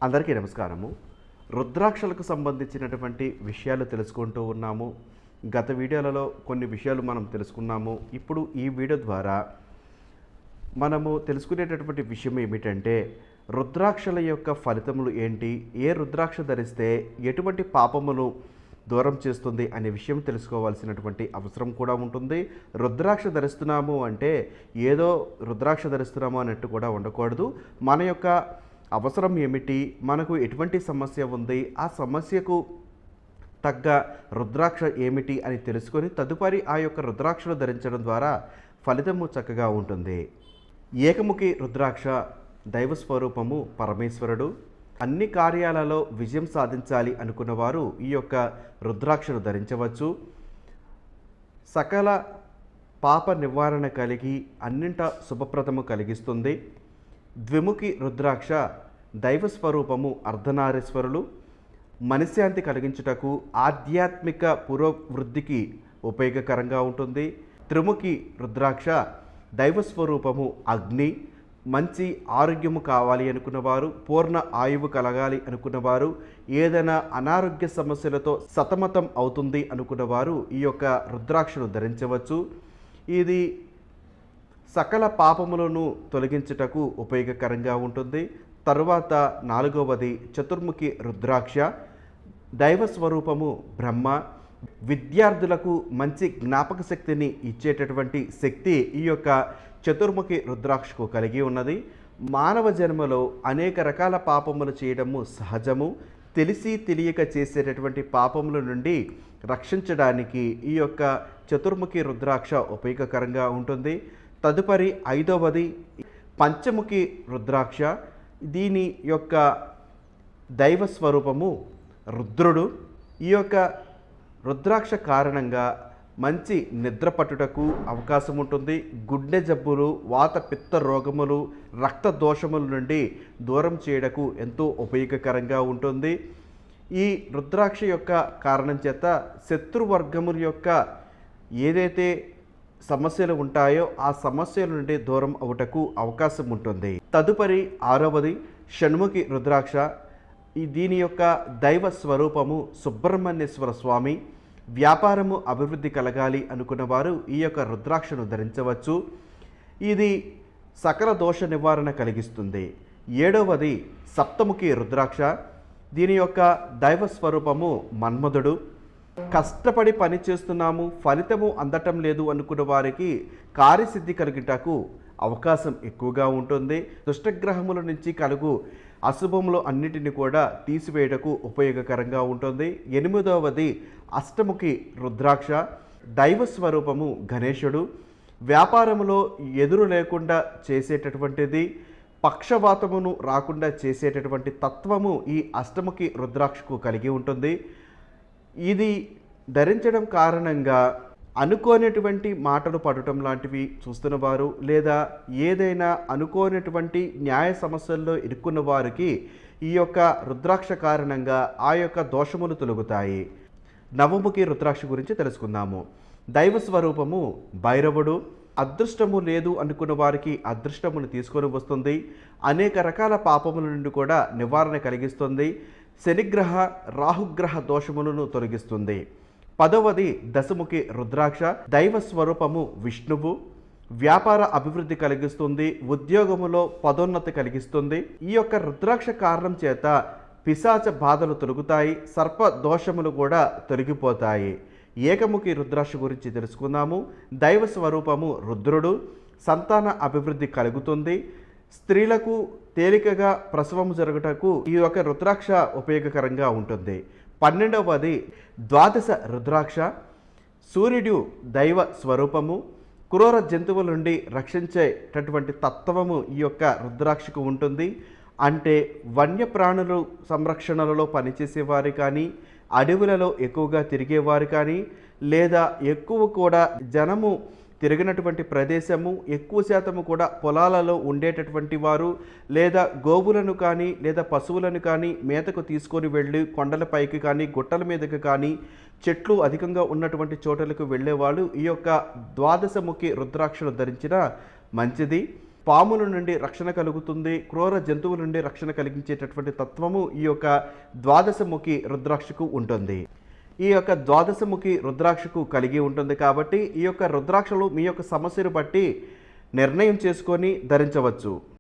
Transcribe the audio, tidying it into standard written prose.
అందరికీ నమస్కారము. రుద్రాక్షలకు సంబంధించినటువంటి విషయాలు తెలుసుకుంటూ ఉన్నాము. గత వీడియోలలో కొన్ని విషయాలు మనం తెలుసుకున్నాము. ఇప్పుడు ఈ వీడియో ద్వారా మనము తెలుసుకునేటటువంటి విషయం ఏమిటంటే, రుద్రాక్షల యొక్క ఫలితములు ఏంటి, ఏ రుద్రాక్ష ధరిస్తే ఎటువంటి పాపములు దూరం చేస్తుంది అనే విషయం తెలుసుకోవాల్సినటువంటి అవసరం కూడా ఉంటుంది. రుద్రాక్ష ధరిస్తున్నాము అంటే ఏదో రుద్రాక్ష ధరిస్తున్నాము అన్నట్టు కూడా ఉండకూడదు. మన యొక్క అవసరం ఏమిటి, మనకు ఎటువంటి సమస్య ఉంది, ఆ సమస్యకు తగ్గ రుద్రాక్ష ఏమిటి అని తెలుసుకొని తదుపరి ఆ యొక్క రుద్రాక్షను ధరించడం ద్వారా ఫలితము చక్కగా ఉంటుంది. ఏకముఖి రుద్రాక్ష దైవ స్వరూపము పరమేశ్వరుడు. అన్ని కార్యాలలో విజయం సాధించాలి అనుకున్నవారు ఈ యొక్క రుద్రాక్షను ధరించవచ్చు. సకల పాప నివారణ కలిగి అన్నింట శుభప్రదము కలిగిస్తుంది. ద్విముఖి రుద్రాక్ష దైవ స్వరూపము అర్ధనారీశ్వరులు. మనశ్శాంతి కలిగించుటకు ఆధ్యాత్మిక పురోవృద్ధికి ఉపయోగకరంగా ఉంటుంది. త్రిముఖి రుద్రాక్ష దైవ స్వరూపము అగ్ని. మంచి ఆరోగ్యము కావాలి అనుకున్నవారు, పూర్ణ ఆయువు కలగాలి అనుకున్నవారు, ఏదైనా అనారోగ్య సమస్యలతో సతమతం అవుతుంది అనుకున్నవారు ఈ యొక్క రుద్రాక్షను ధరించవచ్చు. ఇది సకల పాపములను తొలగించుటకు ఉపయోగకరంగా ఉంటుంది. తరువాత నాలుగవది చతుర్ముఖి రుద్రాక్ష దైవ స్వరూపము బ్రహ్మ. విద్యార్థులకు మంచి జ్ఞాపక శక్తిని ఇచ్చేటటువంటి శక్తి ఈ యొక్క చతుర్ముఖి రుద్రాక్షకు కలిగి ఉన్నది. మానవ జన్మలో అనేక రకాల పాపములు చేయడము సహజము. తెలిసి తెలియక చేసేటటువంటి పాపముల నుండి రక్షించడానికి ఈ యొక్క చతుర్ముఖి రుద్రాక్ష ఉపయోగకరంగా ఉంటుంది. తదుపరి ఐదవది పంచముఖి రుద్రాక్ష. దీని యొక్క దైవ స్వరూపము రుద్రుడు. ఈ యొక్క రుద్రాక్ష కారణంగా మంచి నిద్ర పట్టుటకు అవకాశం ఉంటుంది. గుండె జబ్బులు, వాత పిత్త రోగములు, రక్త దోషముల నుండి దూరం చేయడకు ఎంతో ఉపయోగకరంగా ఉంటుంది. ఈ రుద్రాక్ష యొక్క కారణం చేత శత్రువర్గముల యొక్క ఏదైతే సమస్యలు ఉంటాయో ఆ సమస్యల నుండి దూరం అవుటకు అవకాశం ఉంటుంది. తదుపరి ఆరవది షణ్ముఖి రుద్రాక్ష. దీని యొక్క దైవ స్వరూపము సుబ్రహ్మణ్యేశ్వర స్వామి. వ్యాపారము అభివృద్ధి కలగాలి అనుకున్నవారు ఈ యొక్క రుద్రాక్షను ధరించవచ్చు. ఇది సకల దోష నివారణ కలిగిస్తుంది. ఏడవది సప్తముఖి రుద్రాక్ష. దీని యొక్క దైవ స్వరూపము మన్మధుడు. కష్టపడి పని చేస్తున్నాము, ఫలితము అందటం లేదు అనుకున్న వారికి కార్యసిద్ధి కలుగుటకు అవకాశం ఎక్కువగా ఉంటుంది. దుష్టగ్రహముల నుంచి కలుగు అశుభములు అన్నిటిని కూడా తీసివేయటకు ఉపయోగకరంగా ఉంటుంది. ఎనిమిదవది అష్టముఖి రుద్రాక్ష దైవ స్వరూపము గణేశుడు. వ్యాపారములో ఎదురు లేకుండా చేసేటటువంటిది, పక్షవాతమును రాకుండా చేసేటటువంటి తత్వము ఈ అష్టముఖి రుద్రాక్షకు కలిగి ఉంటుంది. ఇది ధరించడం కారణంగా అనుకోనటువంటి మాటలు పడటం లాంటివి చూస్తున్నవారు, లేదా ఏదైనా అనుకోనటువంటి న్యాయ సమస్యల్లో ఇరుక్కున్న వారికి ఈ యొక్క రుద్రాక్ష కారణంగా ఆ యొక్క దోషములు తొలగుతాయి. నవముఖి రుద్రాక్ష గురించి తెలుసుకుందాము. దైవ స్వరూపము భైరవుడు. అదృష్టము లేదు అనుకున్న వారికి అదృష్టమును తీసుకొని వస్తుంది. అనేక రకాల పాపముల నుండి కూడా నివారణ కలిగిస్తుంది. శనిగ్రహ రాహుగ్రహ దోషములను తొలగిస్తుంది. పదవది దశముఖి రుద్రాక్ష దైవ స్వరూపము విష్ణువు. వ్యాపార అభివృద్ధి కలిగిస్తుంది. ఉద్యోగములో పదోన్నతి కలిగిస్తుంది. ఈ యొక్క రుద్రాక్ష కారణం చేత పిశాచ బాధలు తొలగుతాయి. సర్ప దోషములు కూడా తొలగిపోతాయి. ఏకముఖి రుద్రాక్ష గురించి తెలుసుకుందాము. దైవ స్వరూపము రుద్రుడు. సంతాన అభివృద్ధి కలుగుతుంది. స్త్రీలకు తేలికగా ప్రసవము జరుగుటకు ఈ యొక్క రుద్రాక్ష ఉపయోగకరంగా ఉంటుంది. 12వది ద్వాదశ రుద్రాక్ష. సూర్యుడు దైవ స్వరూపము. క్రూర జంతువుల నుండి రక్షించేటటువంటి తత్వము ఈ యొక్క రుద్రాక్షకు ఉంటుంది. అంటే వన్యప్రాణులు సంరక్షణలలో పనిచేసేవారు కానీ, అడవులలో ఎక్కువగా తిరిగేవారు కానీ, లేదా ఎక్కువ కూడా జనము తిరిగినటువంటి ప్రదేశము, ఎక్కువ శాతము కూడా పొలాలలో ఉండేటటువంటి వారు, లేదా గోవులను కానీ లేదా పశువులను కానీ మేతకు తీసుకొని వెళ్ళి కొండలపైకి కానీ గుట్టల మీదకి కానీ చెట్లు అధికంగా ఉన్నటువంటి చోటలకు వెళ్ళేవాళ్ళు ఈ యొక్క ద్వాదశముఖి రుద్రాక్షను ధరించిన మంచిది. పాముల నుండి రక్షణ కలుగుతుంది, క్రూర జంతువుల నుండి రక్షణ కలిగించేటటువంటి తత్వము ఈ యొక్క ద్వాదశముఖి రుద్రాక్షకు ఉంటుంది. ఈ యొక్క ద్వాదశముఖి రుద్రాక్షకు కలిగి ఉంటుంది కాబట్టి ఈ యొక్క రుద్రాక్షలు మీ యొక్క సమస్యను బట్టి నిర్ణయం చేసుకొని ధరించవచ్చు.